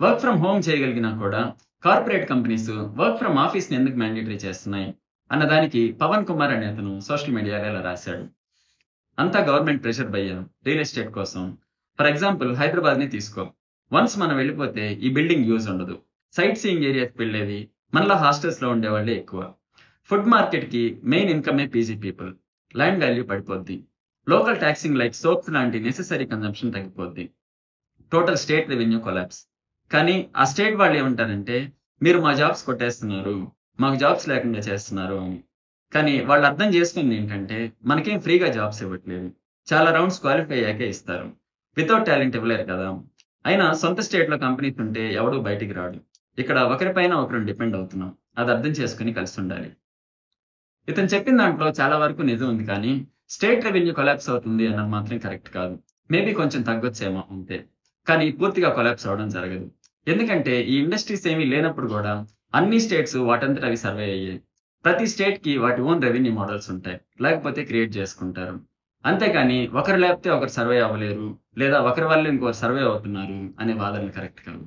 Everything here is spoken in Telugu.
వర్క్ ఫ్రమ్ హోమ్ చేయగలిగినా కూడా కార్పొరేట్ కంపెనీస్ వర్క్ ఫ్రమ్ ఆఫీస్ని ఎందుకు మ్యాండేటరీ చేస్తున్నాయి అన్నదానికి పవన్ కుమార్ అనే అతను సోషల్ మీడియాలో ఇలా రాశాడు. అంతా గవర్నమెంట్ ప్రెషర్ భయ్య రియల్ ఎస్టేట్ కోసం. ఫర్ ఎగ్జాంపుల్ హైదరాబాద్ని తీసుకో. వన్స్ మనం వెళ్ళిపోతే ఈ బిల్డింగ్ యూజ్ ఉండదు. సైట్ సీయింగ్ ఏరియాకి వెళ్ళేది మనలో హాస్టల్స్లో ఉండేవాళ్ళే ఎక్కువ. ఫుడ్ మార్కెట్కి మెయిన్ ఇన్కమే పీజీ పీపుల్. ల్యాండ్ వాల్యూ పడిపోద్ది. లోకల్ ట్యాక్సింగ్ లైక్ సోప్స్ లాంటి నెసెసరీ కన్జంప్షన్ తగ్గిపోద్ది. Total state revenue collapse. కానీ ఆ స్టేట్ వాళ్ళు ఏమంటారంటే మీరు మా జాబ్స్ కొట్టేస్తున్నారు, మాకు జాబ్స్ లేకుండా చేస్తున్నారు అని. కానీ వాళ్ళు అర్థం చేసుకుంది ఏంటంటే మనకేం ఫ్రీగా జాబ్స్ ఇవ్వట్లేదు, చాలా రౌండ్స్ క్వాలిఫై అయ్యాకే ఇస్తారు. వితౌట్ టాలెంట్ ఇవ్వలేరు కదా. అయినా సొంత స్టేట్లో కంపెనీస్ ఉంటే ఎవడూ బయటికి రాడు. ఇక్కడ ఒకరిపైన ఒకరు డిపెండ్ అవుతున్నాం. అది అర్థం చేసుకుని కలిసి ఉండాలి. ఇతను చెప్పిన దాంట్లో చాలా వరకు నిజం ఉంది, కానీ స్టేట్ రెవెన్యూ కొలాప్స్ అవుతుంది అన్నది మాత్రం కరెక్ట్ కాదు. మేబీ కొంచెం తగ్గొచ్చేమో అంతే, కానీ పూర్తిగా కొలాప్స్ అవడం జరగదు. ఎందుకంటే ఈ ఇండస్ట్రీస్ ఏమీ లేనప్పుడు కూడా అన్ని స్టేట్స్ వాటంతట అవి సర్వే అయ్యాయి. ప్రతి స్టేట్ కి వాటి ఓన్ రెవెన్యూ మోడల్స్ ఉంటాయి, లేకపోతే క్రియేట్ చేసుకుంటారు. అంతేకాని ఒకరు లేకపోతే ఒకరు సర్వే అవ్వలేరు, లేదా ఒకరి వల్ల ఇంకొకరు సర్వే అవుతున్నారు అనే వాదనలు కరెక్ట్ కాదు.